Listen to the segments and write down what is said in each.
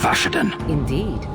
Vashaden. Indeed.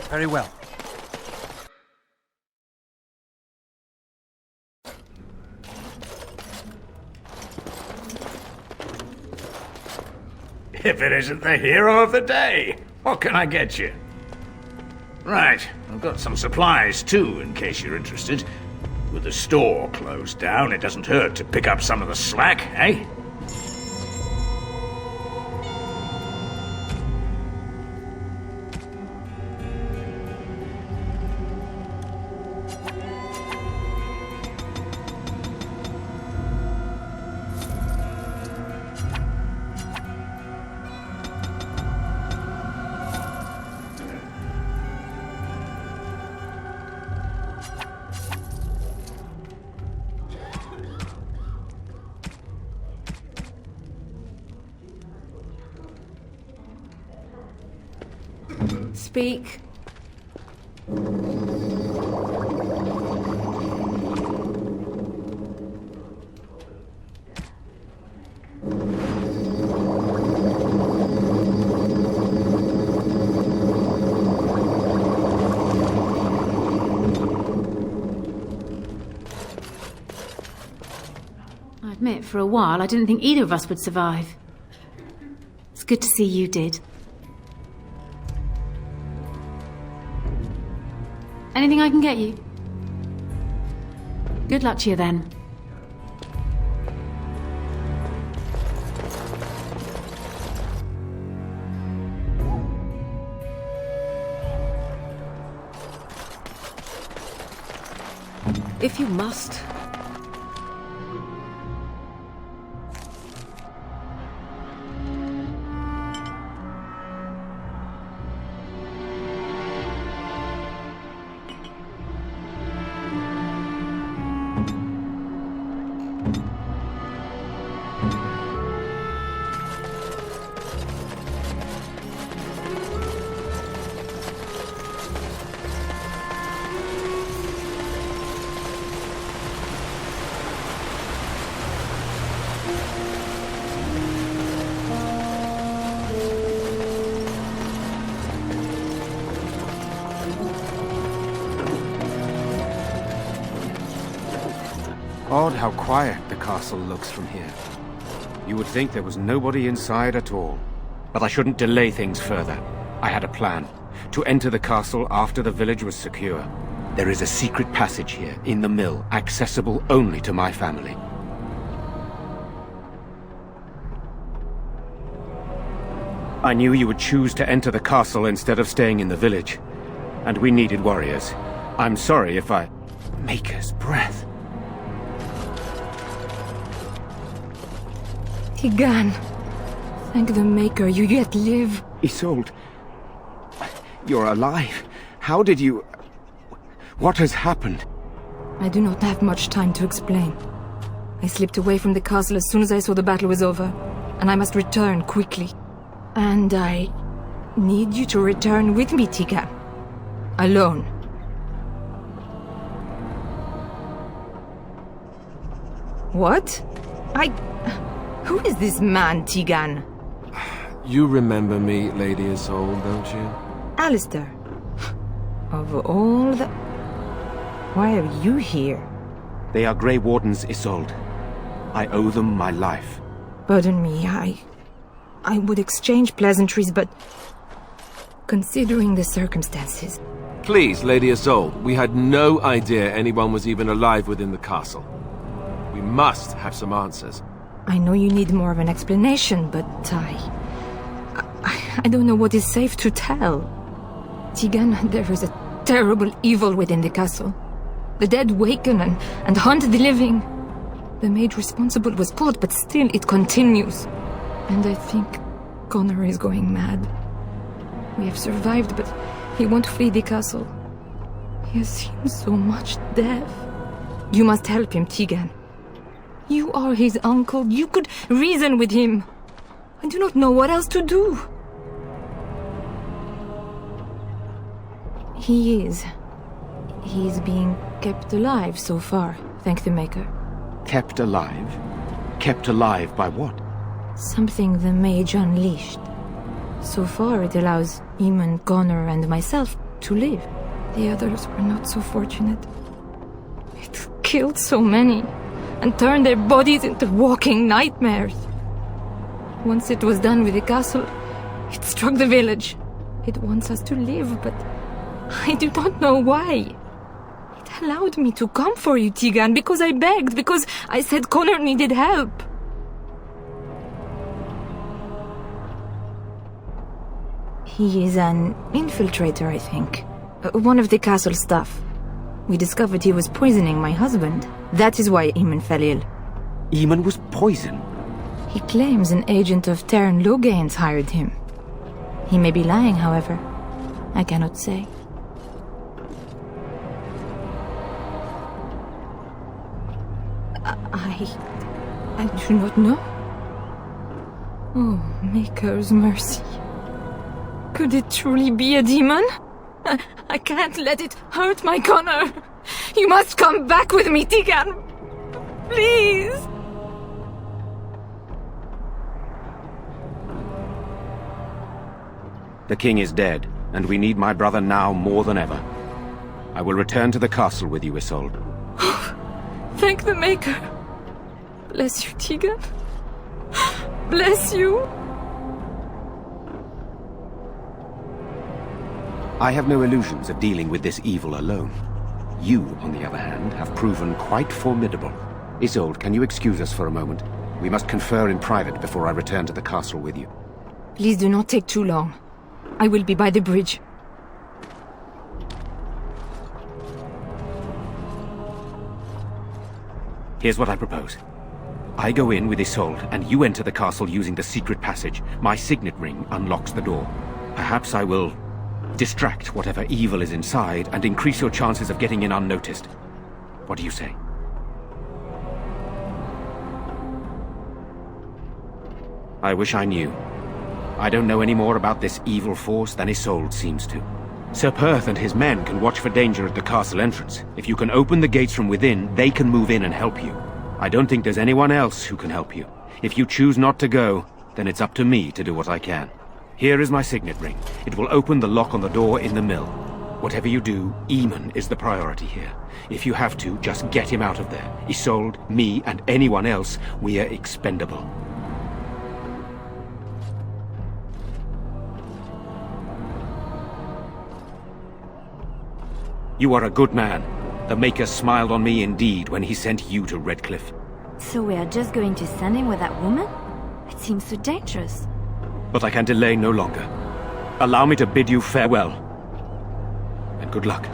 Very well. If it isn't the hero of the day, what can I get you? Right, I've got some supplies too, in case you're interested. With the store closed down, it doesn't hurt to pick up some of the slack, eh? Speak. I admit, for a while, I didn't think either of us would survive. It's good to see you did. Anything I can get you? Good luck to you then. If you must. Odd how quiet the castle looks from here. You would think there was nobody inside at all. But I shouldn't delay things further. I had a plan. To enter the castle after the village was secure. There is a secret passage here, in the mill, accessible only to my family. I knew you would choose to enter the castle instead of staying in the village. And we needed warriors. I'm sorry if I... Maker's breath. Tigan, thank the Maker you yet live. Isolde, you're alive. How did you... What has happened? I do not have much time to explain. I slipped away from the castle as soon as I saw the battle was over, and I must return quickly. And I need you to return with me, Tigan. Alone. What? Who is this man, Tigan? You remember me, Lady Isolde, don't you? Alistair. Of all the... Why are you here? They are Grey Wardens, Isolde. I owe them my life. Pardon me, I would exchange pleasantries, but considering the circumstances... Please, Lady Isolde, we had no idea anyone was even alive within the castle. We must have some answers. I know you need more of an explanation, but I don't know what is safe to tell. Tegan, there is a terrible evil within the castle. The dead waken and haunt the living. The maid responsible was caught, but still it continues. And I think Connor is going mad. We have survived, but he won't flee the castle. He has seen so much death. You must help him, Tegan. You are his uncle. You could reason with him. I do not know what else to do. He is being kept alive so far, thank the Maker. Kept alive? Kept alive by what? Something the mage unleashed. So far it allows Eamon, Connor and myself to live. The others were not so fortunate. It killed so many and turned their bodies into walking nightmares. Once it was done with the castle, it struck the village. It wants us to live, but I do not know why. It allowed me to come for you, Tegan, because I begged, because I said Connor needed help. He is an infiltrator, I think. One of the castle staff. We discovered he was poisoning my husband. That is why Eamon fell ill. Eamon was poisoned? He claims an agent of Terran Logain's hired him. He may be lying, however. I cannot say. I do not know. Oh, Maker's mercy. Could it truly be a demon? I can't let it hurt my Connor. You must come back with me, Tegan. Please. The king is dead, and we need my brother now more than ever. I will return to the castle with you, Isolde. Thank the Maker. Bless you, Tegan. Bless you. I have no illusions of dealing with this evil alone. You, on the other hand, have proven quite formidable. Isolde, can you excuse us for a moment? We must confer in private before I return to the castle with you. Please do not take too long. I will be by the bridge. Here's what I propose. I go in with Isolde, and you enter the castle using the secret passage. My signet ring unlocks the door. Perhaps I will distract whatever evil is inside and increase your chances of getting in unnoticed. What do you say? I wish I knew. I don't know any more about this evil force than Isolde seems to. Sir Perth and his men can watch for danger at the castle entrance. If you can open the gates from within, they can move in and help you. I don't think there's anyone else who can help you. If you choose not to go, then it's up to me to do what I can. Here is my signet ring. It will open the lock on the door in the mill. Whatever you do, Eamon is the priority here. If you have to, just get him out of there. Isolde, me, and anyone else, we are expendable. You are a good man. The Maker smiled on me indeed when he sent you to Redcliff. So we are just going to send him with that woman? It seems so dangerous. But I can delay no longer. Allow me to bid you farewell. And good luck.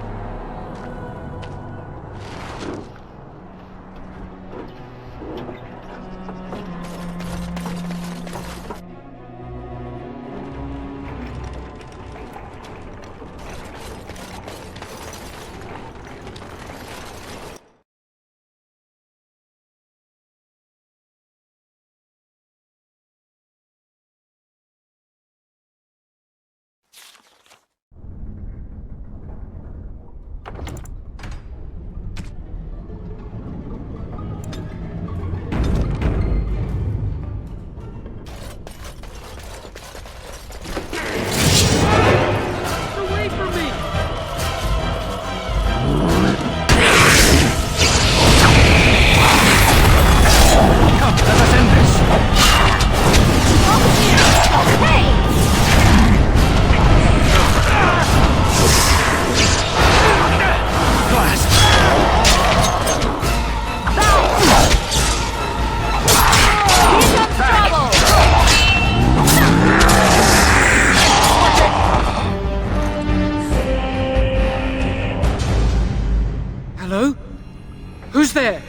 Who's there?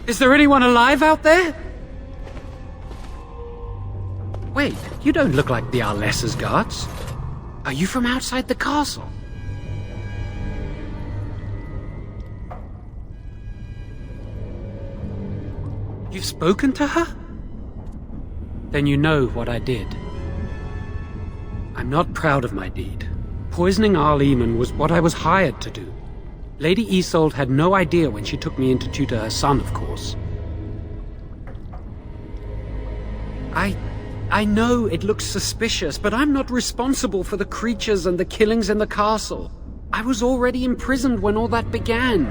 Is there anyone alive out there? Wait, you don't look like the Arlessa's guards. Are you from outside the castle? You've spoken to her? Then you know what I did. I'm not proud of my deed. Poisoning Arleman was what I was hired to do. Lady Isolde had no idea when she took me in to tutor her son, of course. I know it looks suspicious, but I'm not responsible for the creatures and the killings in the castle. I was already imprisoned when all that began.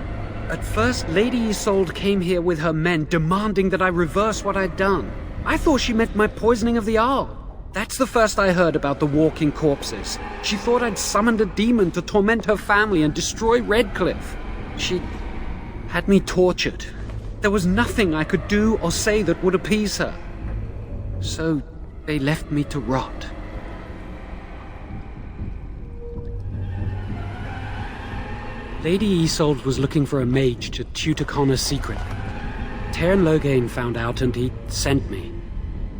At first, Lady Isolde came here with her men, demanding that I reverse what I'd done. I thought she meant my poisoning of the Arl. That's the first I heard about the walking corpses. She thought I'd summoned a demon to torment her family and destroy Redcliff. She had me tortured. There was nothing I could do or say that would appease her. So they left me to rot. Lady Isolde was looking for a mage to tutor Connor secretly. Teyrn Loghain found out and he sent me.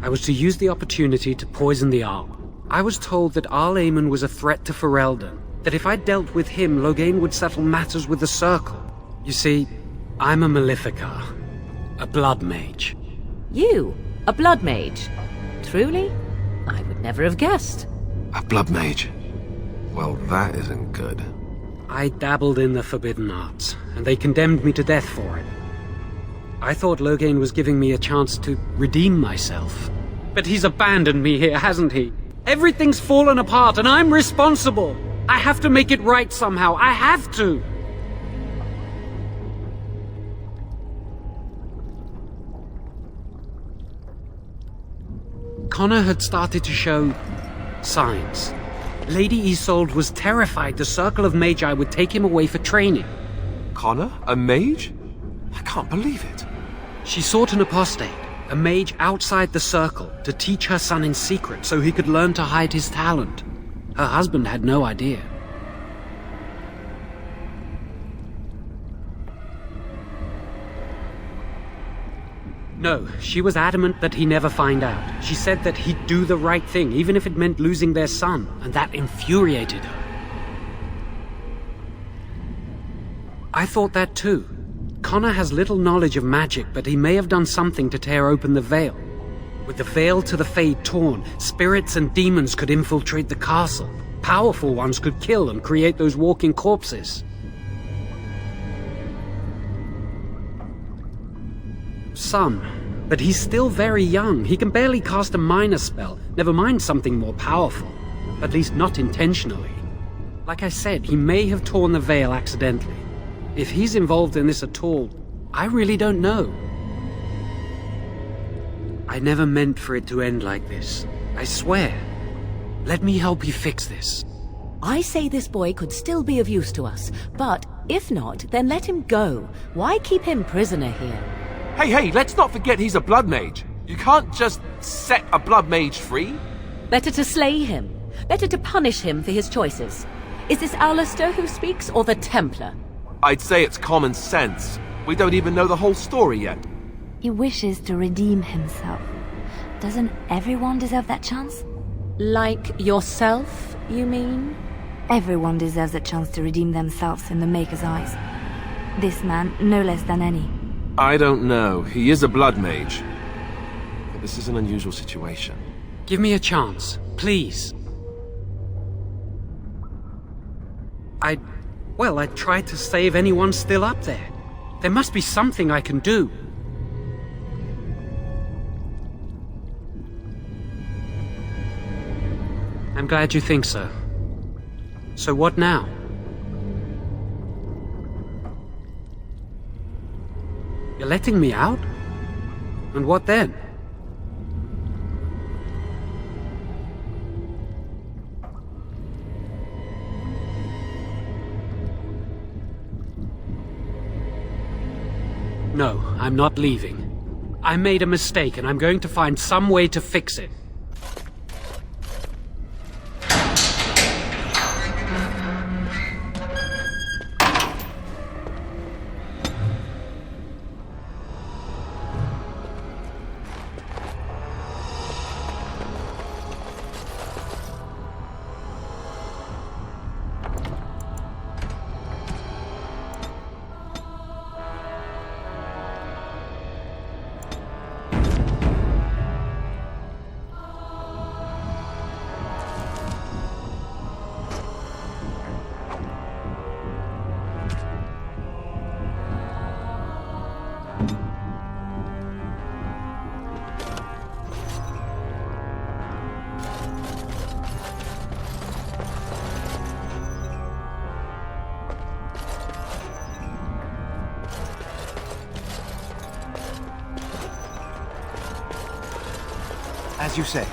I was to use the opportunity to poison the Arl. I was told that Arleman was a threat to Ferelden, that if I dealt with him, Loghain would settle matters with the Circle. You see, I'm a Maleficar, a blood mage. You? A blood mage? Truly? I would never have guessed. A blood mage? Well, that isn't good. I dabbled in the forbidden arts, and they condemned me to death for it. I thought Loghain was giving me a chance to redeem myself. But he's abandoned me here, hasn't he? Everything's fallen apart, and I'm responsible! I have to make it right somehow, I have to! Connor had started to show signs. Lady Isolde was terrified the Circle of Magi would take him away for training. Connor? A mage? I can't believe it. She sought an apostate, a mage outside the Circle, to teach her son in secret so he could learn to hide his talent. Her husband had no idea. No, she was adamant that he never find out. She said that he'd do the right thing, even if it meant losing their son, and that infuriated her. I thought that too. Connor has little knowledge of magic, but he may have done something to tear open the veil. With the veil to the Fade torn, spirits and demons could infiltrate the castle. Powerful ones could kill and create those walking corpses. Some, but he's still very young. He can barely cast a minor spell, never mind something more powerful. At least not intentionally. Like I said, he may have torn the veil accidentally. If he's involved in this at all, I really don't know. I never meant for it to end like this. I swear. Let me help you fix this. I say this boy could still be of use to us, but if not, then let him go. Why keep him prisoner here? Hey, let's not forget he's a blood mage. You can't just set a blood mage free. Better to slay him. Better to punish him for his choices. Is this Alistair who speaks, or the Templar? I'd say it's common sense. We don't even know the whole story yet. He wishes to redeem himself. Doesn't everyone deserve that chance? Like yourself, you mean? Everyone deserves a chance to redeem themselves in the Maker's eyes. This man, no less than any. I don't know. He is a blood mage. But this is an unusual situation. Give me a chance, please. I tried to save anyone still up there. There must be something I can do. I'm glad you think so. So what now? You're letting me out? And what then? No, I'm not leaving. I made a mistake and I'm going to find some way to fix it. As you say.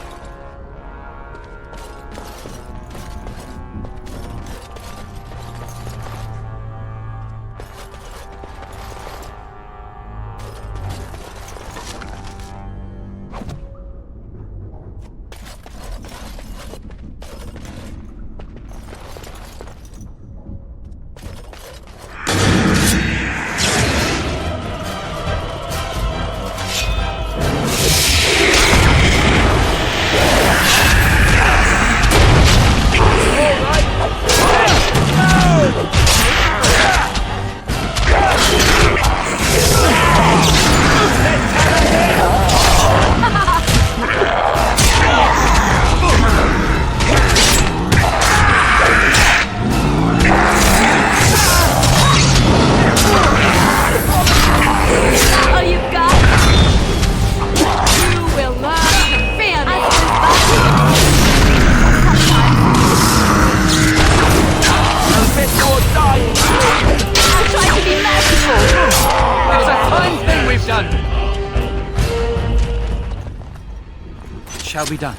Shall be done.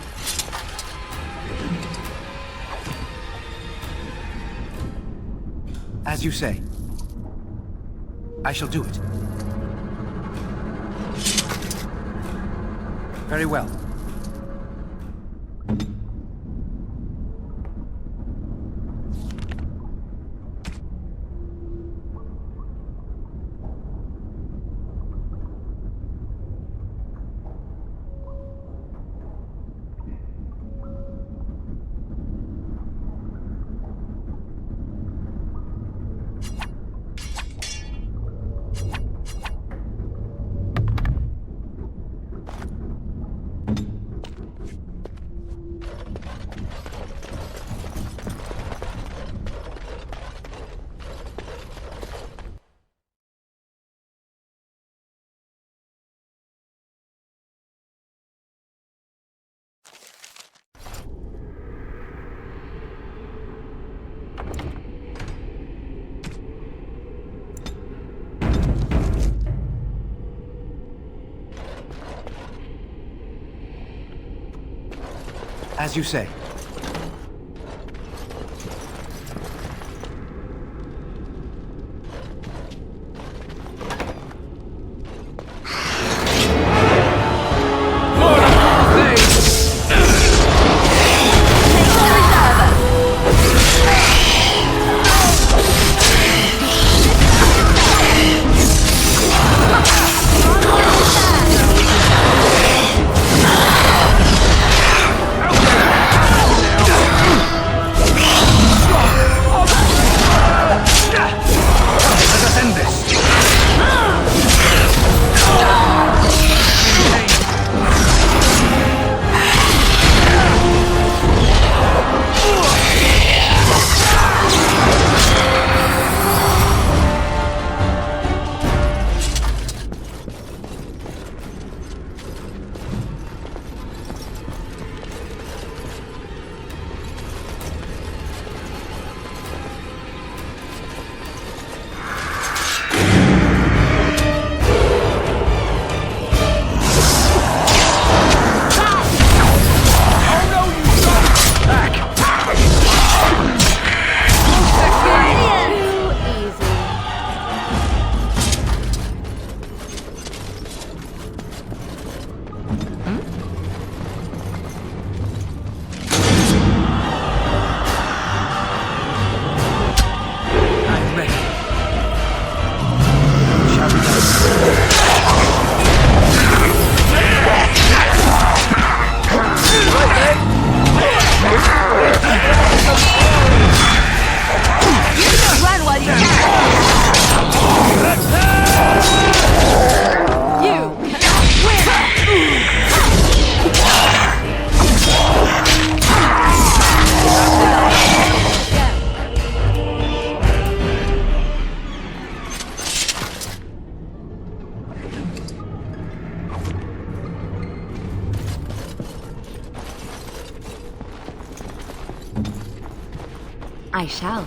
As you say. I shall do it. Very well. As you say. I shall.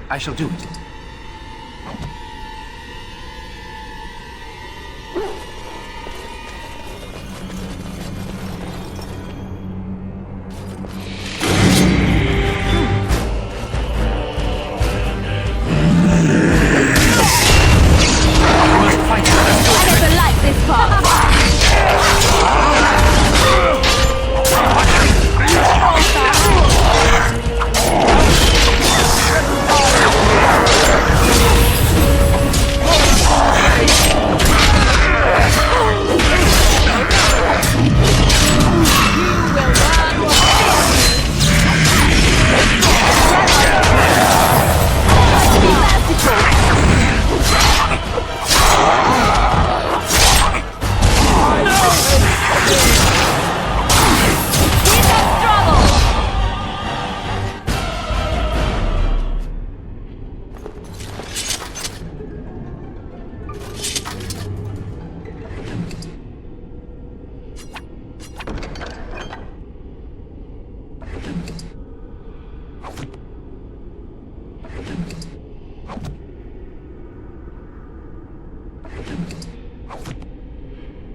I shall do it.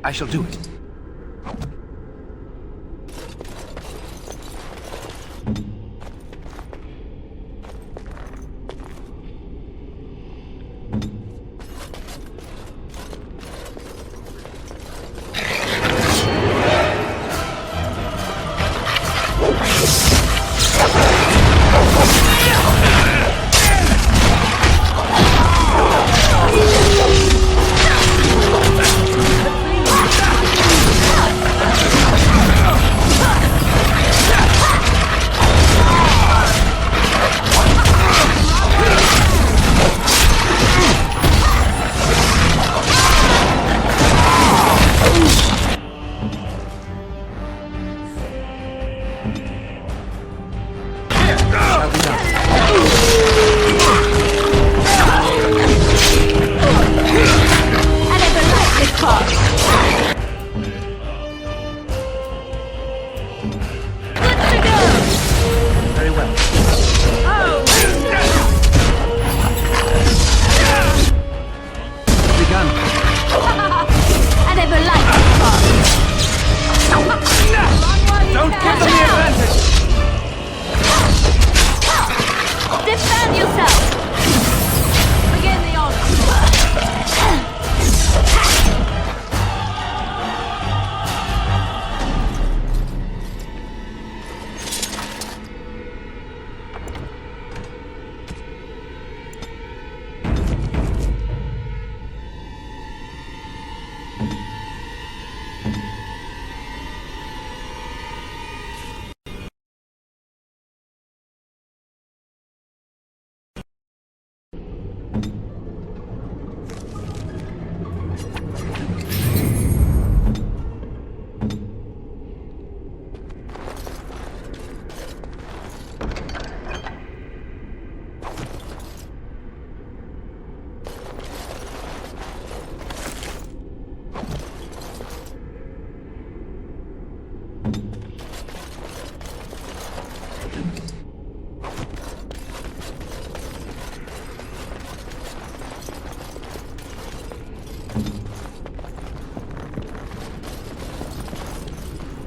I shall do it.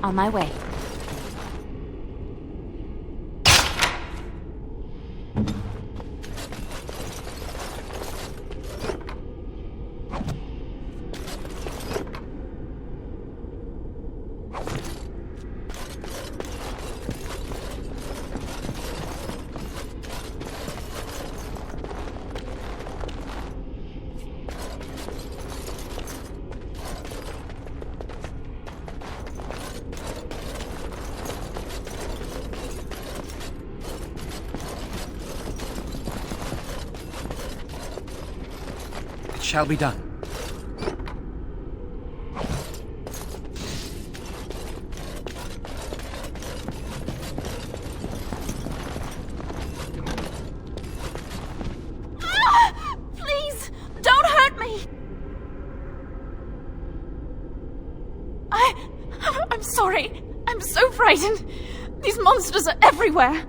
On my way. Shall be done. Please, don't hurt me. I'm sorry. I'm so frightened. These monsters are everywhere.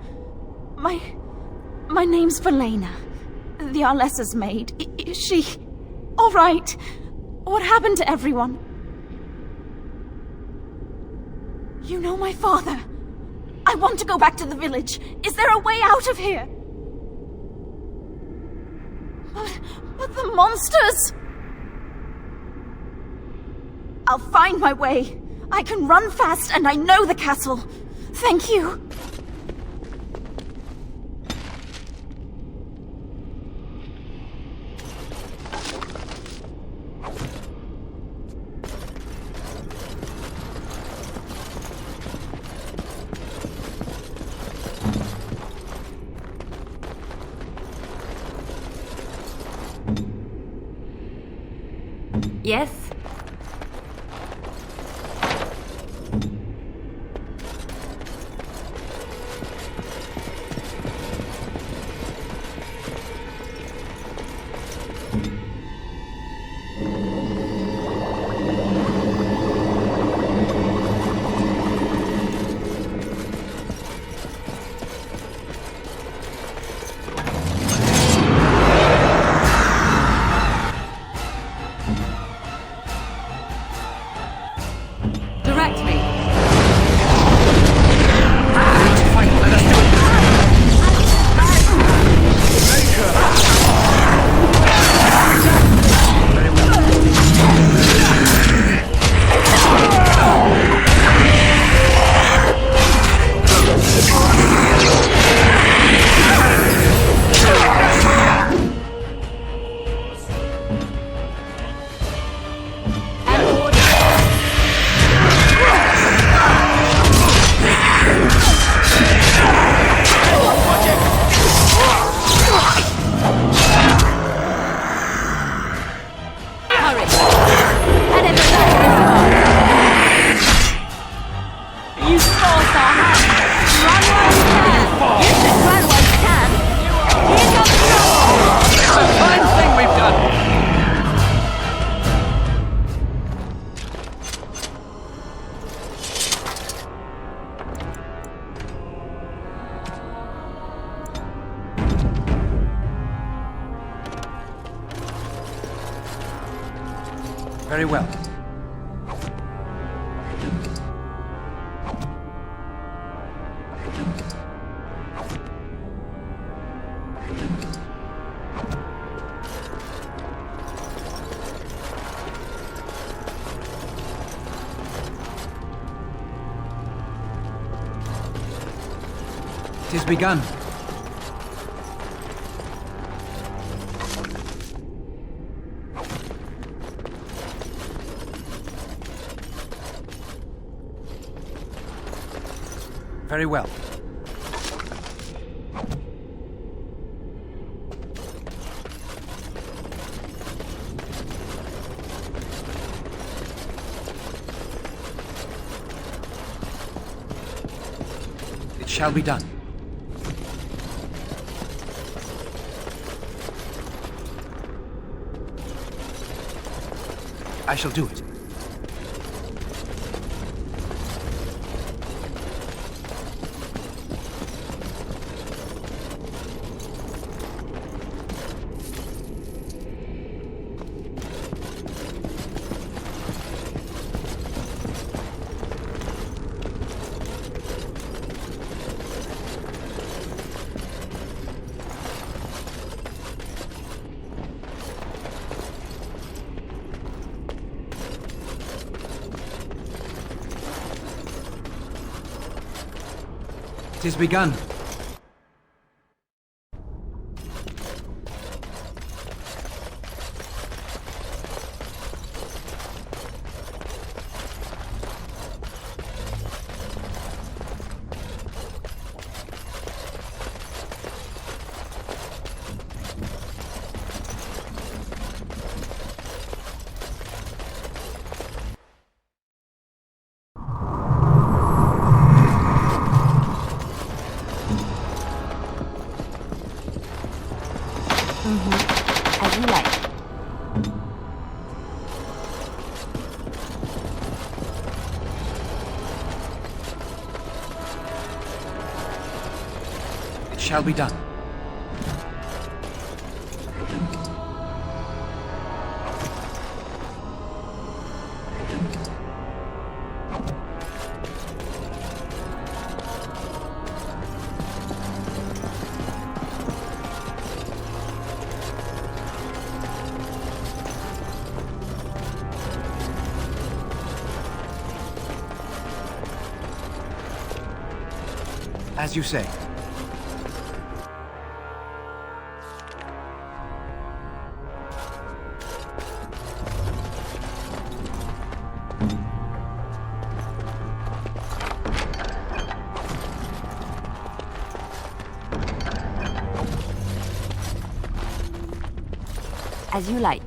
My name's Valena. The Arlessa's maid. Is she all right? What happened to everyone? You know my father. I want to go back to the village. Is there a way out of here? But the monsters! I'll find my way. I can run fast and I know the castle. Thank you. Yes? Very well. It is begun. Very well. It shall be done. I shall do it. It is begun. shall be done. As you say. As you like.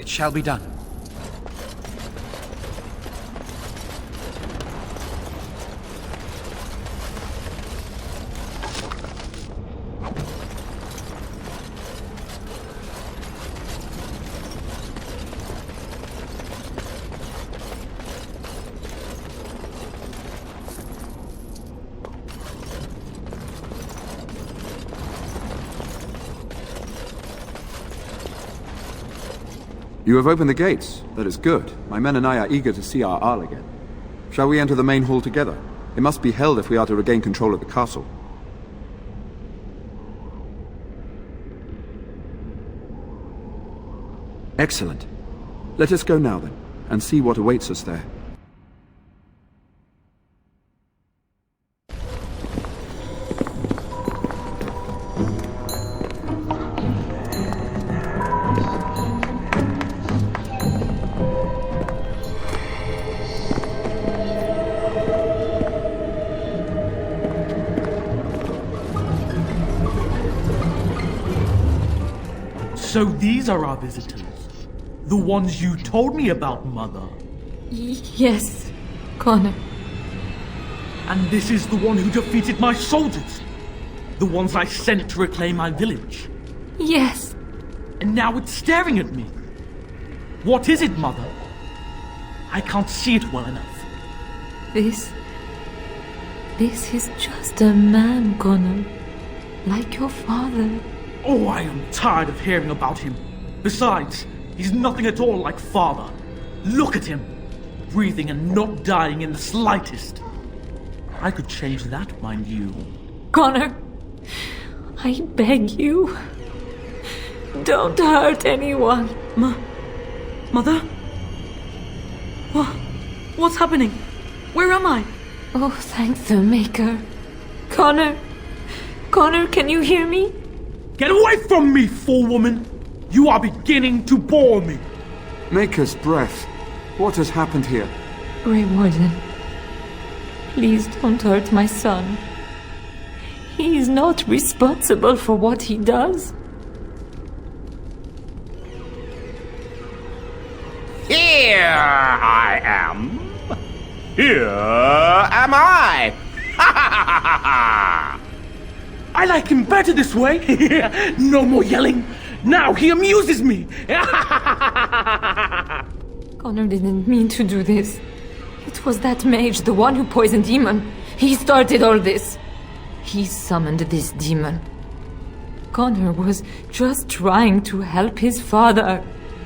Shall be done. You have opened the gates. That is good. My men and I are eager to see our Arl again. Shall we enter the main hall together? It must be held if we are to regain control of the castle. Excellent. Let us go now then, and see what awaits us there. So these are our visitors? The ones you told me about, Mother? Yes, Connor. And this is the one who defeated my soldiers? The ones I sent to reclaim my village? Yes. And now it's staring at me. What is it, Mother? I can't see it well enough. This This is just a man, Connor. Like your father. Oh, I am tired of hearing about him. Besides, he's nothing at all like father. Look at him. Breathing and not dying in the slightest. I could change that, mind you. Connor, I beg you. Don't hurt anyone. Mother? What's happening? Where am I? Oh, thank the Maker. Connor, can you hear me? Get away from me, fool woman! You are beginning to bore me. Maker's breath. What has happened here? Grey Warden, please don't hurt my son. He is not responsible for what he does. Here I am. Here am I. I like him better this way. No more yelling. Now he amuses me. Connor didn't mean to do this. It was that mage, the one who poisoned Demon. He started all this. He summoned this demon. Connor was just trying to help his father.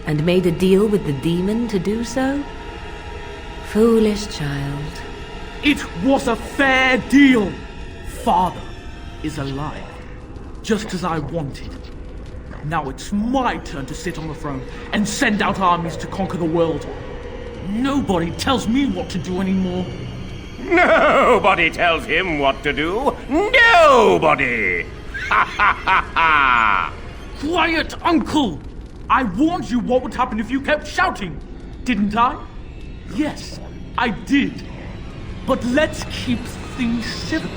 And made a deal with the demon to do so? Foolish child. It was a fair deal. Father is alive, just as I wanted. Now it's my turn to sit on the throne and send out armies to conquer the world. Nobody tells me what to do anymore. Nobody tells him what to do. Nobody! Ha ha ha ha! Quiet, Uncle! I warned you what would happen if you kept shouting, didn't I? Yes, I did. But let's keep things civil.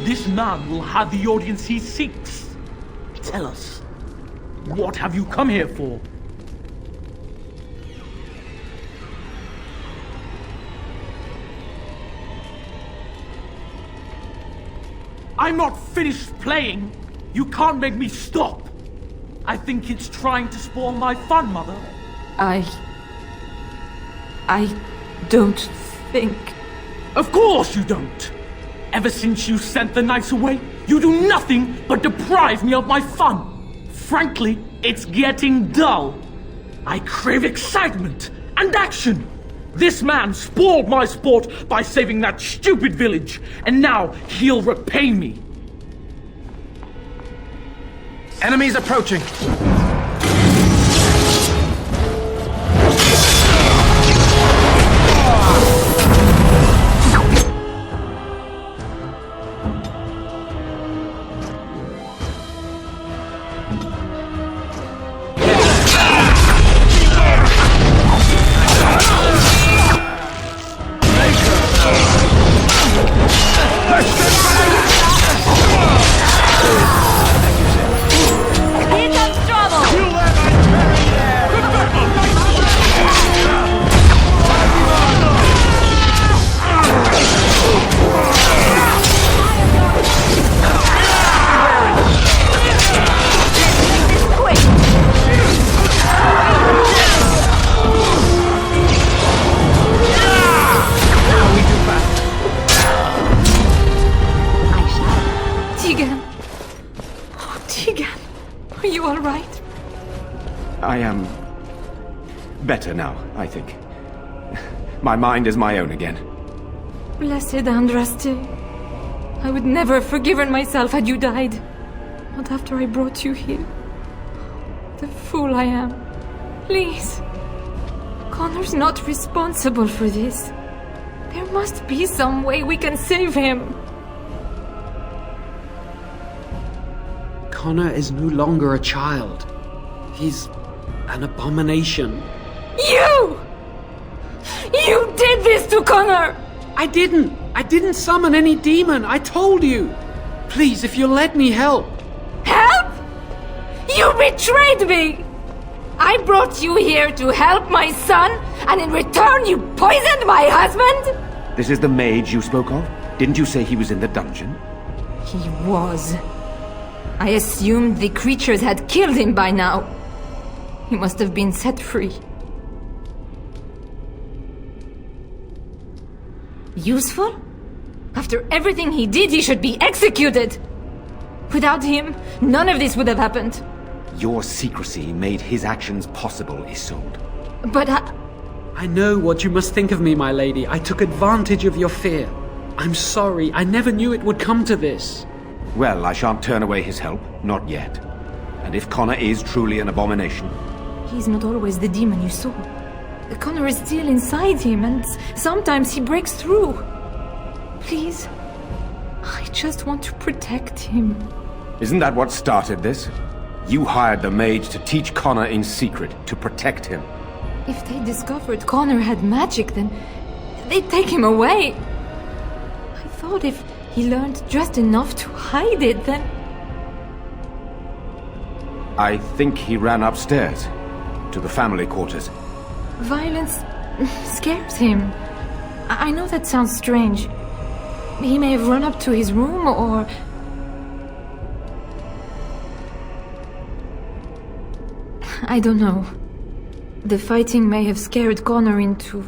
This man will have the audience he seeks. Tell us, what have you come here for? I'm not finished playing. You can't make me stop. I think it's trying to spoil my fun, Mother. I don't think... Of course you don't! Ever since you sent the knights away, you do nothing but deprive me of my fun. Frankly, it's getting dull. I crave excitement and action. This man spoiled my sport by saving that stupid village, and now he'll repay me. Enemies approaching. Better now, I think. My mind is my own again. Blessed Andraste. I would never have forgiven myself had you died. Not after I brought you here. The fool I am. Please. Connor's not responsible for this. There must be some way we can save him. Connor is no longer a child. He's an abomination. You! You did this to Connor! I didn't summon any demon, I told you! Please, if you'll let me help. Help? You betrayed me! I brought you here to help my son, and in return you poisoned my husband? This is the mage you spoke of? Didn't you say he was in the dungeon? He was. I assumed the creatures had killed him by now. He must have been set free. Useful? After everything he did, he should be executed! Without him, none of this would have happened. Your secrecy made his actions possible, Isolde. But I know what you must think of me, my lady. I took advantage of your fear. I'm sorry. I never knew it would come to this. Well, I shan't turn away his help. Not yet. And if Connor is truly an abomination... He's not always the demon you saw. Connor is still inside him, and sometimes he breaks through. Please, I just want to protect him. Isn't that what started this? You hired the mage to teach Connor in secret, to protect him. If they discovered Connor had magic, then they'd take him away. I thought if he learned just enough to hide it, then... I think he ran upstairs, to the family quarters. Violence scares him. I know that sounds strange. He may have run up to his room, or... I don't know. The fighting may have scared Connor into...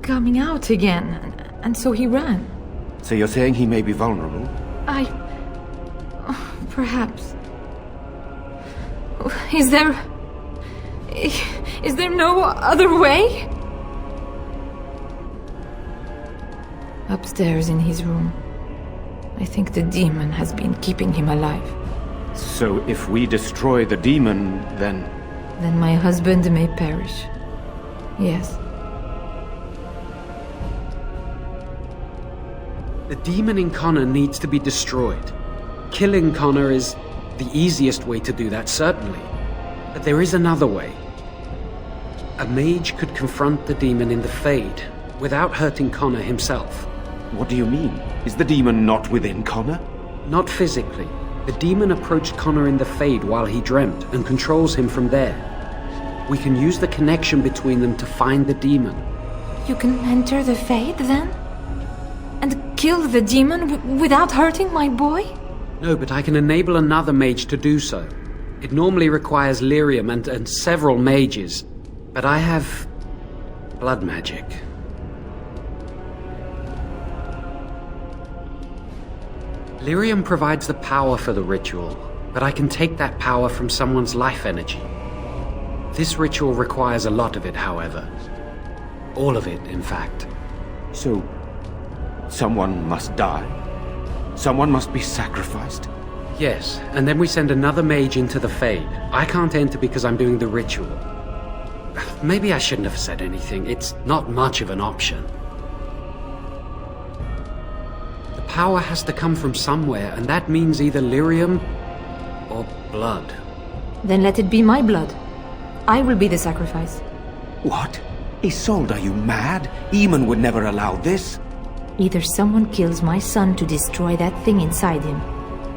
coming out again, and so he ran. So you're saying he may be vulnerable? Perhaps. Is there no other way? Upstairs in his room. I think the demon has been keeping him alive. So if we destroy the demon, then... Then my husband may perish. Yes. The demon in Connor needs to be destroyed. Killing Connor is the easiest way to do that, certainly. But there is another way. A mage could confront the demon in the Fade without hurting Connor himself. What do you mean? Is the demon not within Connor? Not physically. The demon approached Connor in the Fade while he dreamt and controls him from there. We can use the connection between them to find the demon. You can enter the Fade, then? And kill the demon without hurting my boy? No, but I can enable another mage to do so. It normally requires lyrium and several mages. But I have... blood magic. Lyrium provides the power for the ritual, but I can take that power from someone's life energy. This ritual requires a lot of it, however. All of it, in fact. So, someone must die? Someone must be sacrificed? Yes, and then we send another mage into the Fade. I can't enter because I'm doing the ritual. Maybe I shouldn't have said anything. It's not much of an option. The power has to come from somewhere, and that means either lyrium or blood. Then let it be my blood. I will be the sacrifice. What? Isolde, are you mad? Eamon would never allow this. Either someone kills my son to destroy that thing inside him,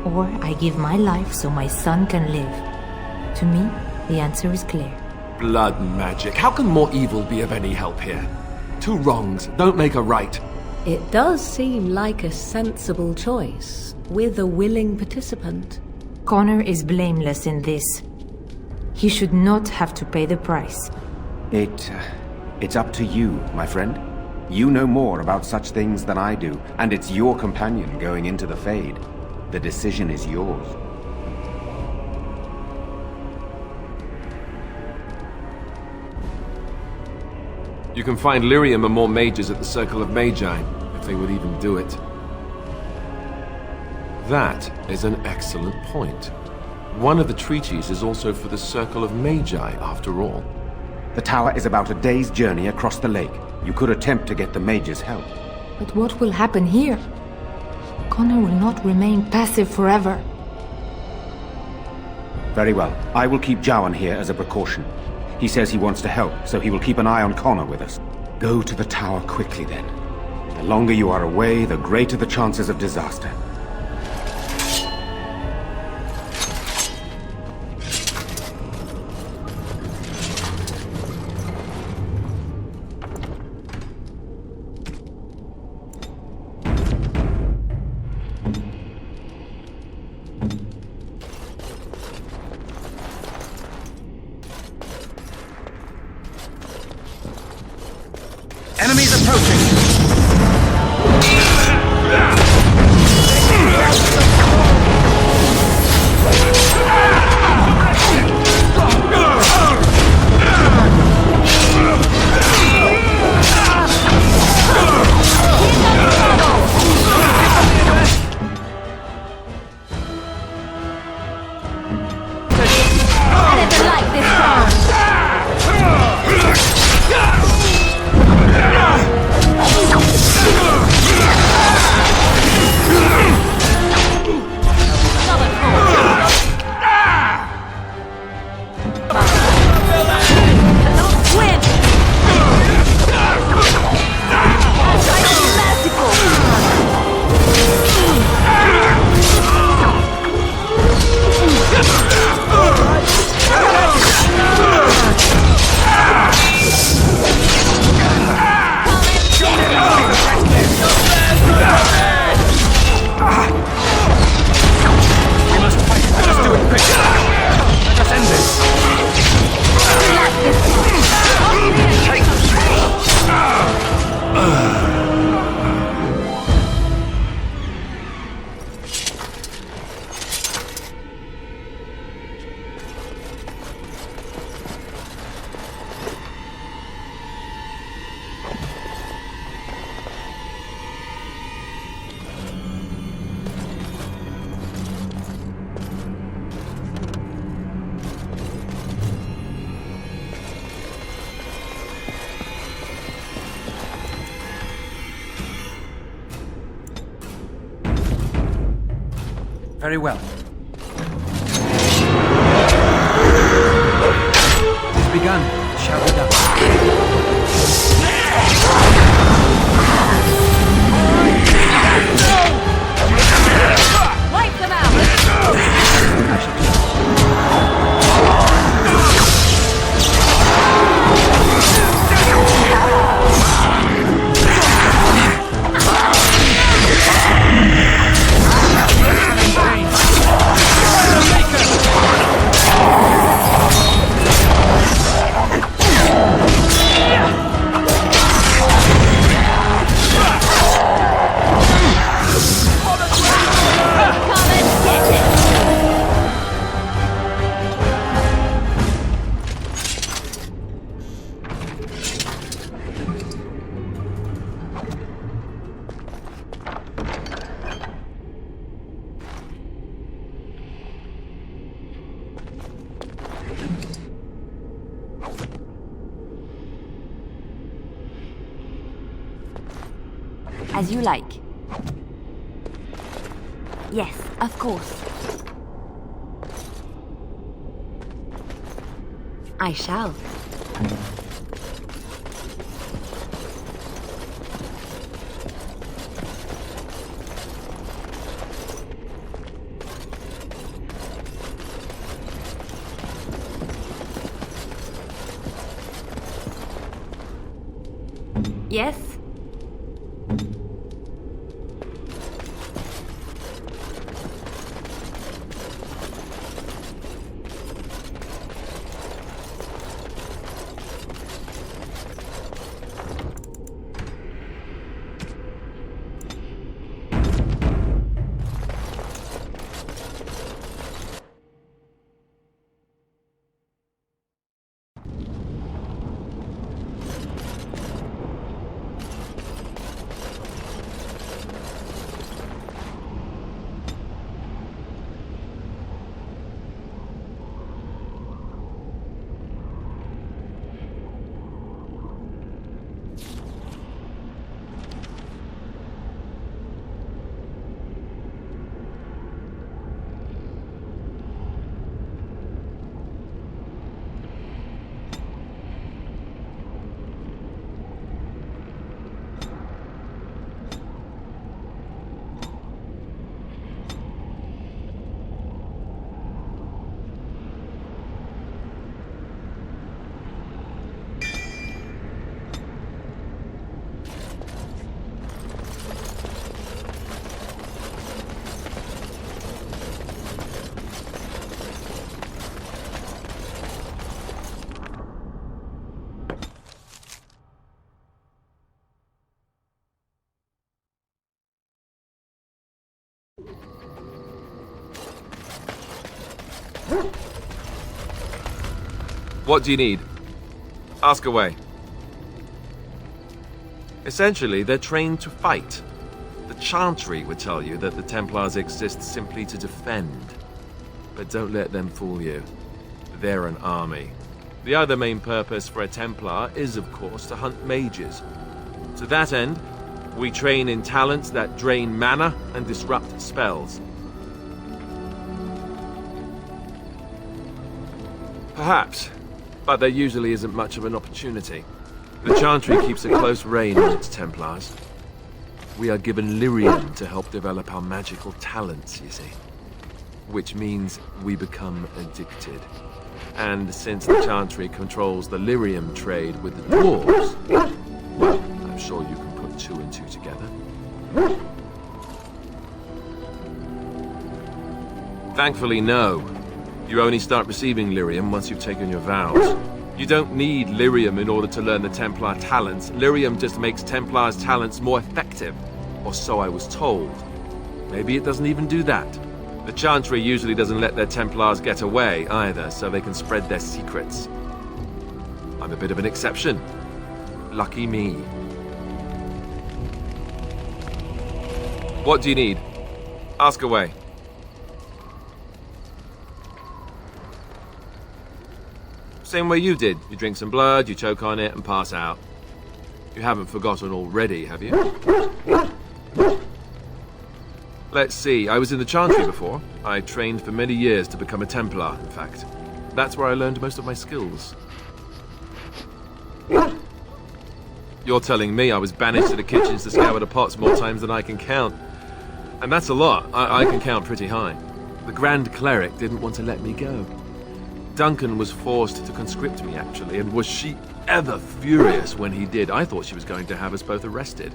or I give my life so my son can live. To me, the answer is clear. Blood magic. How can more evil be of any help here? Two wrongs don't make a right. It does seem like a sensible choice, with a willing participant. Connor is blameless in this. He should not have to pay the price. It's up to you, my friend. You know more about such things than I do, and it's your companion going into the Fade. The decision is yours. You can find lyrium and more mages at the Circle of Magi, if they would even do it. That is an excellent point. One of the treaties is also for the Circle of Magi, after all. The tower is about a day's journey across the lake. You could attempt to get the mages' help. But what will happen here? Connor will not remain passive forever. Very well. I will keep Jowan here as a precaution. He says he wants to help, so he will keep an eye on Connor with us. Go to the tower quickly, then. The longer you are away, the greater the chances of disaster. Enemies approaching! Very well. It's begun. It shall be done. Wipe them out! As you like. Yes, of course. I shall. Yes? What do you need? Ask away. Essentially, they're trained to fight. The Chantry would tell you that the Templars exist simply to defend. But don't let them fool you. They're an army. The other main purpose for a Templar is, of course, to hunt mages. To that end, we train in talents that drain mana and disrupt spells. Perhaps, but there usually isn't much of an opportunity. The Chantry keeps a close rein on its Templars. We are given lyrium to help develop our magical talents, you see. Which means we become addicted. And since the Chantry controls the lyrium trade with the dwarves, well, I'm sure you can put two and two together. Thankfully, no. You only start receiving lyrium once you've taken your vows. You don't need lyrium in order to learn the Templar talents. Lyrium just makes Templars' talents more effective. Or so I was told. Maybe it doesn't even do that. The Chantry usually doesn't let their Templars get away either, so they can spread their secrets. I'm a bit of an exception. Lucky me. What do you need? Ask away. Same way you did. You drink some blood, you choke on it, and pass out. You haven't forgotten already, have you? Let's see, I was in the Chantry before. I trained for many years to become a Templar, in fact. That's where I learned most of my skills. You're telling me I was banished to the kitchens to scour the pots more times than I can count. And that's a lot. I can count pretty high. The Grand Cleric didn't want to let me go. Duncan was forced to conscript me, actually, and was she ever furious when he did. I thought she was going to have us both arrested.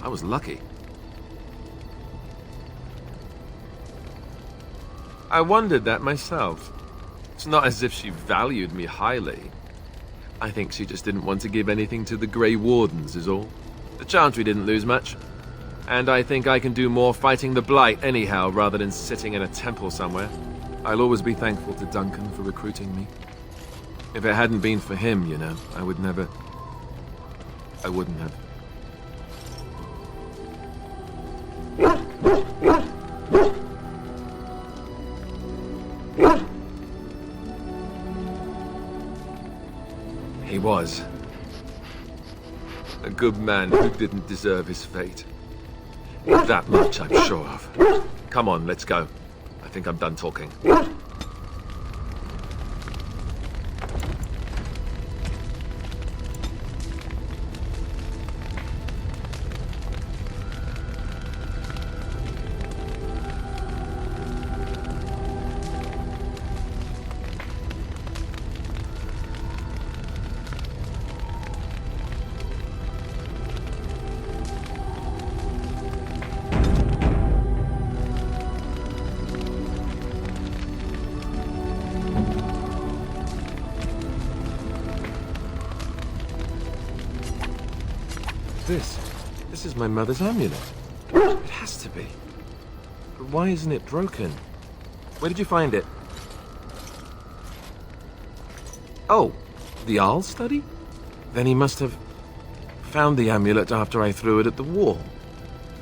I was lucky. I wondered that myself. It's not as if she valued me highly. I think she just didn't want to give anything to the Grey Wardens, is all. The Chantry didn't lose much. And I think I can do more fighting the Blight anyhow, rather than sitting in a temple somewhere. I'll always be thankful to Duncan for recruiting me. If it hadn't been for him, you know, I wouldn't have. He was a good man who didn't deserve his fate. That much I'm sure of. Come on, let's go. I think I'm done talking. This is my mother's amulet. It has to be. But why isn't it broken? Where did you find it? Oh, the Arl's study? Then he must have found the amulet after I threw it at the wall.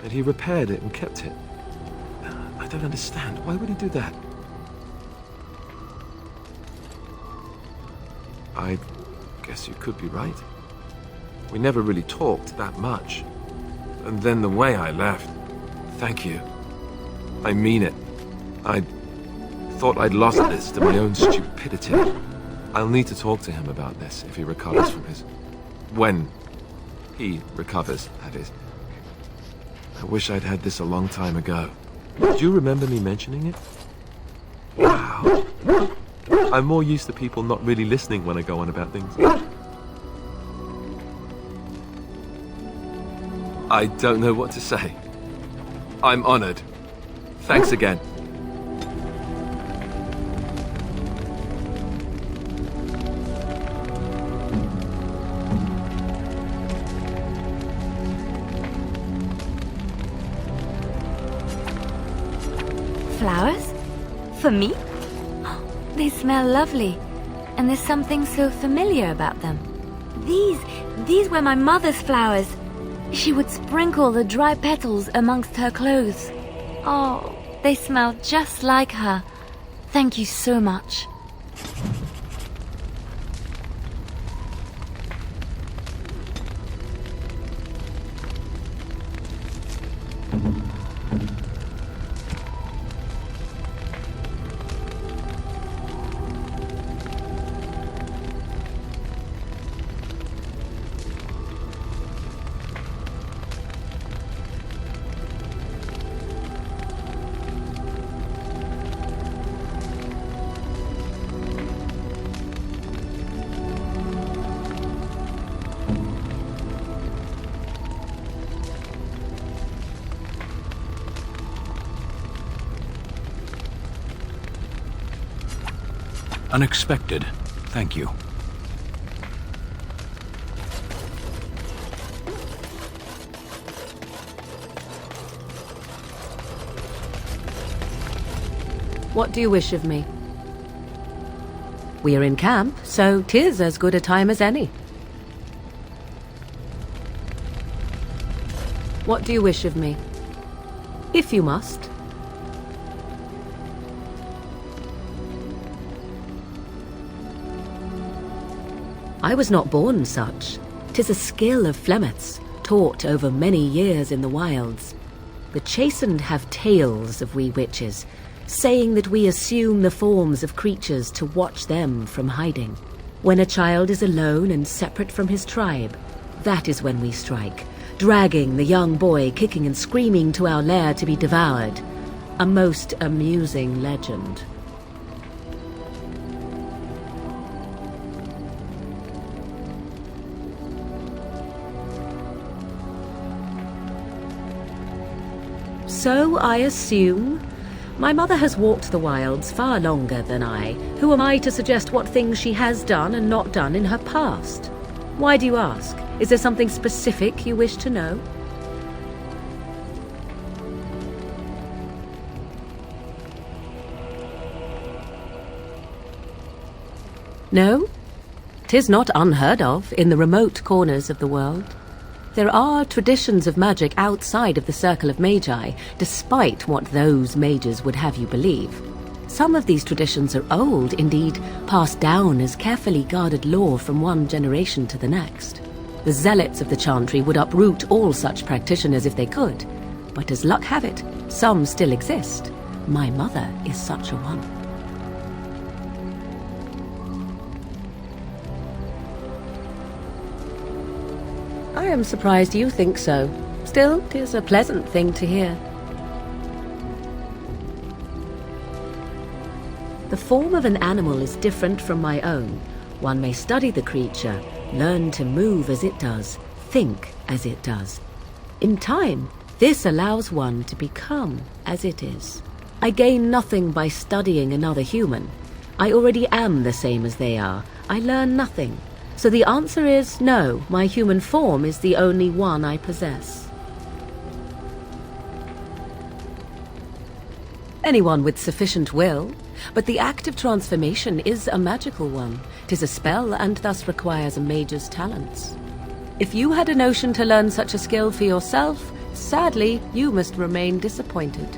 And he repaired it and kept it. I don't understand. Why would he do that? I guess you could be right. We never really talked that much. And then the way I left. Thank you. I mean it. I thought I'd lost this to my own stupidity. I'll need to talk to him about this if he recovers from his... When he recovers, that is. I wish I'd had this a long time ago. Do you remember me mentioning it? Wow. I'm more used to people not really listening when I go on about things. I don't know what to say. I'm honored. Thanks again. Flowers? For me? They smell lovely. And there's something so familiar about them. These were my mother's flowers. She would sprinkle the dry petals amongst her clothes. Oh, they smell just like her. Thank you so much. Unexpected. Thank you. What do you wish of me? We are in camp, so 'tis as good a time as any. What do you wish of me? If you must. I was not born such. 'Tis a skill of Flemeth's, taught over many years in the wilds. The chastened have tales of we witches, saying that we assume the forms of creatures to watch them from hiding. When a child is alone and separate from his tribe, that is when we strike, dragging the young boy kicking and screaming to our lair to be devoured. A most amusing legend. So I assume. My mother has walked the wilds far longer than I. Who am I to suggest what things she has done and not done in her past? Why do you ask? Is there something specific you wish to know? No? 'Tis not unheard of in the remote corners of the world. There are traditions of magic outside of the circle of magi, despite what those mages would have you believe. Some of these traditions are old, indeed, passed down as carefully guarded lore from one generation to the next. The zealots of the chantry would uproot all such practitioners if they could, but as luck have it, some still exist. My mother is such a one. I am surprised you think so. Still, 'tis a pleasant thing to hear. The form of an animal is different from my own. One may study the creature, learn to move as it does, think as it does. In time, this allows one to become as it is. I gain nothing by studying another human. I already am the same as they are. I learn nothing. So the answer is no, my human form is the only one I possess. Anyone with sufficient will, but the act of transformation is a magical one. 'Tis a spell and thus requires a mage's talents. If you had a notion to learn such a skill for yourself, sadly, you must remain disappointed.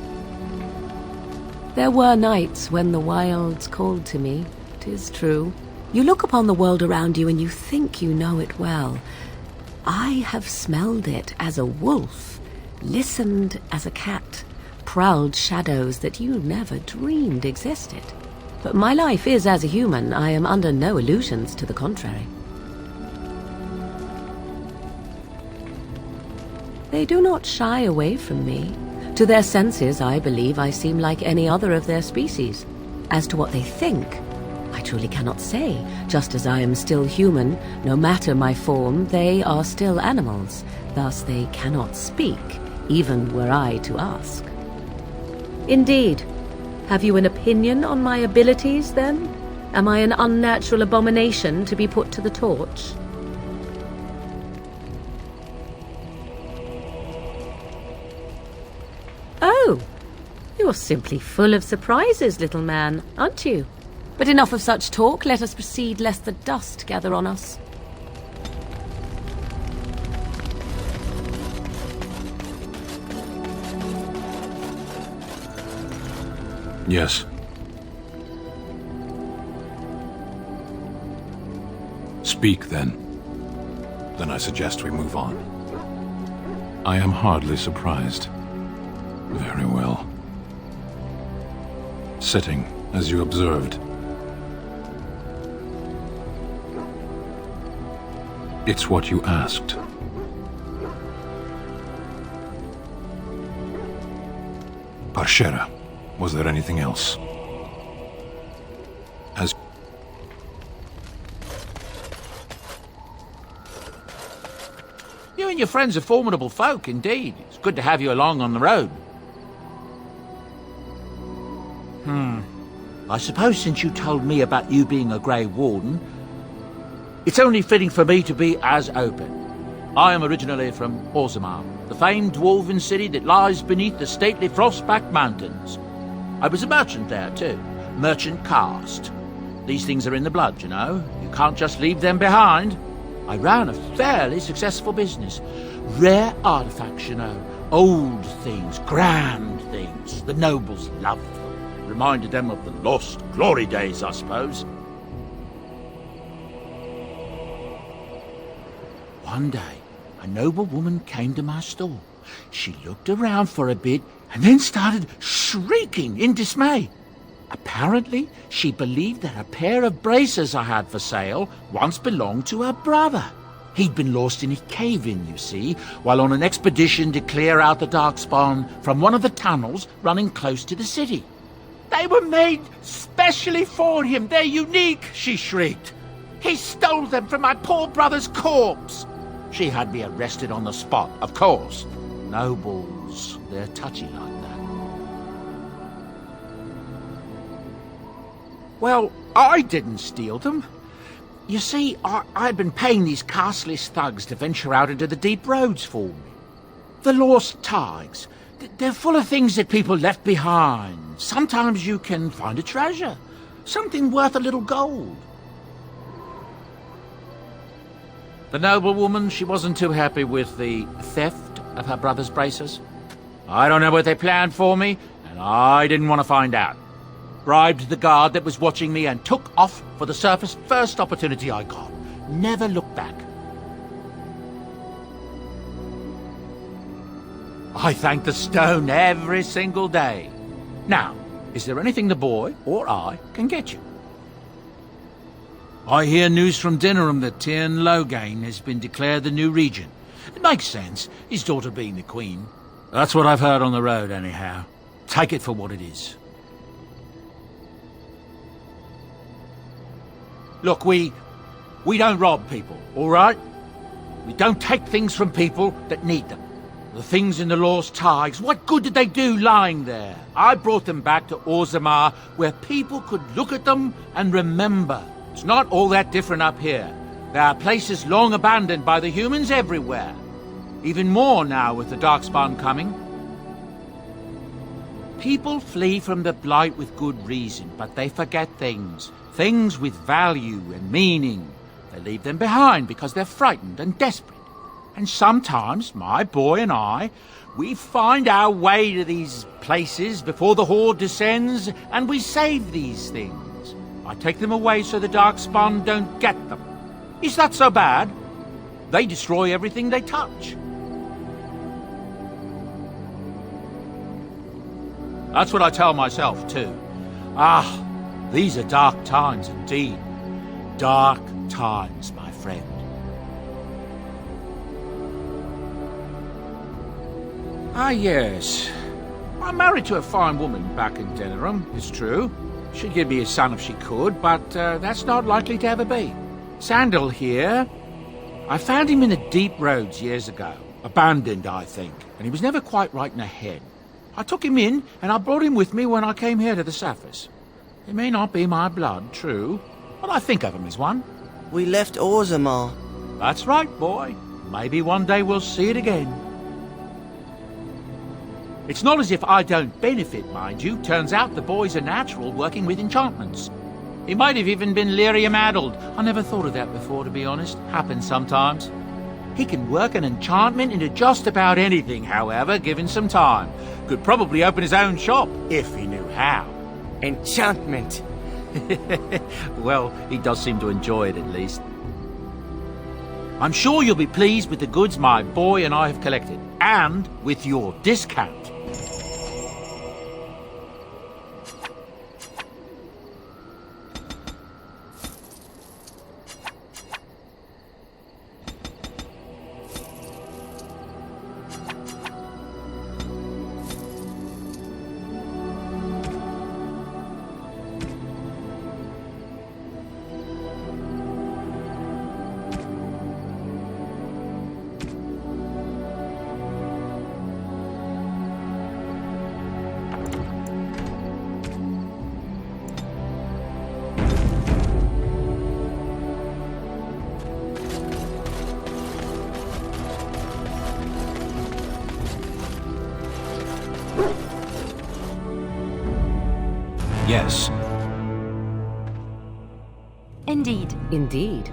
There were nights when the wilds called to me, 'tis true. You look upon the world around you and you think you know it well. I have smelled it as a wolf, listened as a cat, prowled shadows that you never dreamed existed. But my life is as a human. I am under no illusions to the contrary. They do not shy away from me. To their senses, I believe I seem like any other of their species. As to what they think, I truly cannot say. Just as I am still human, no matter my form, they are still animals. Thus they cannot speak, even were I to ask. Indeed. Have you an opinion on my abilities, then? Am I an unnatural abomination to be put to the torch? Oh, you're simply full of surprises, little man, aren't you? But enough of such talk. Let us proceed, lest the dust gather on us. Yes. Speak, then. Then I suggest we move on. I am hardly surprised. Very well. Sitting, as you observed. It's what you asked. Parshera, was there anything else? As you and your friends are formidable folk, indeed. It's good to have you along on the road. I suppose since you told me about you being a Grey Warden, it's only fitting for me to be as open. I am originally from Orzammar, the famed dwarven city that lies beneath the stately Frostback Mountains. I was a merchant there too, merchant caste. These things are in the blood, you know. You can't just leave them behind. I ran a fairly successful business. Rare artifacts, you know. Old things, grand things. The nobles loved them. Reminded them of the lost glory days, I suppose. One day, a noble woman came to my store. She looked around for a bit and then started shrieking in dismay. Apparently, she believed that a pair of braces I had for sale once belonged to her brother. He'd been lost in a cave-in, you see, while on an expedition to clear out the Darkspawn from one of the tunnels running close to the city. They were made specially for him. They're unique, she shrieked. He stole them from my poor brother's corpse. She had me arrested on the spot, of course. Nobles, they're touchy like that. Well, I didn't steal them. You see, I'd been paying these castless thugs to venture out into the deep roads for me. The lost tigers, they're full of things that people left behind. Sometimes you can find a treasure, something worth a little gold. The noblewoman, she wasn't too happy with the theft of her brother's braces. I don't know what they planned for me, and I didn't want to find out. Bribed the guard that was watching me and took off for the surface first opportunity I got. Never looked back. I thank the stone every single day. Now, is there anything the boy or I can get you? I hear news from Dinnerham that Tyrn Loghain has been declared the new regent. It makes sense, his daughter being the queen. That's what I've heard on the road, anyhow. Take it for what it is. Look, we don't rob people, all right? We don't take things from people that need them. The things in the lost tigers, what good did they do lying there? I brought them back to Orzammar, where people could look at them and remember. It's not all that different up here. There are places long abandoned by the humans everywhere. Even more now with the Darkspawn coming. People flee from the Blight with good reason, but they forget things. Things with value and meaning. They leave them behind because they're frightened and desperate. And sometimes, my boy and I, we find our way to these places before the Horde descends, and we save these things. I take them away so the Darkspawn don't get them. Is that so bad? They destroy everything they touch. That's what I tell myself, too. These are dark times indeed. Dark times, my friend. Yes. I'm married to a fine woman back in Dinnerham, it's true. She'd give me a son if she could, but that's not likely to ever be. Sandal here. I found him in the deep roads years ago. Abandoned, I think, and he was never quite right in the head. I took him in, and I brought him with me when I came here to the surface. He may not be my blood, true, but I think of him as one. We left Orzammar. That's right, boy. Maybe one day we'll see it again. It's not as if I don't benefit, mind you. Turns out the boy's a natural working with enchantments. He might have even been lyrium-addled. I never thought of that before, to be honest. Happens sometimes. He can work an enchantment into just about anything, however, given some time. Could probably open his own shop, if he knew how. Enchantment. Well, he does seem to enjoy it, at least. I'm sure you'll be pleased with the goods my boy and I have collected, and with your discount. Yes. Indeed. Indeed.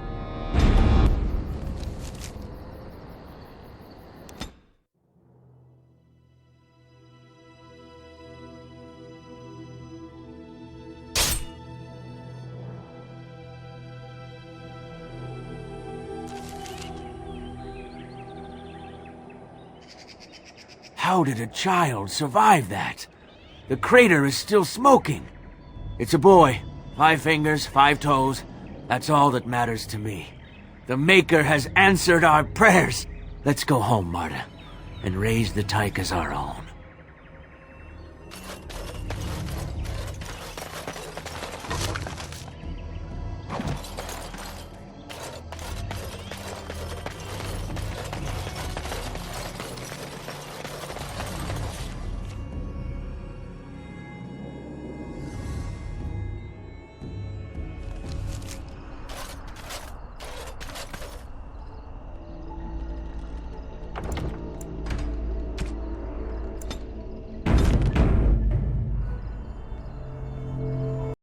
How did a child survive that? The crater is still smoking. It's a boy. 5 fingers, 5 toes. That's all that matters to me. The Maker has answered our prayers. Let's go home, Marta, and raise the tyke as our own.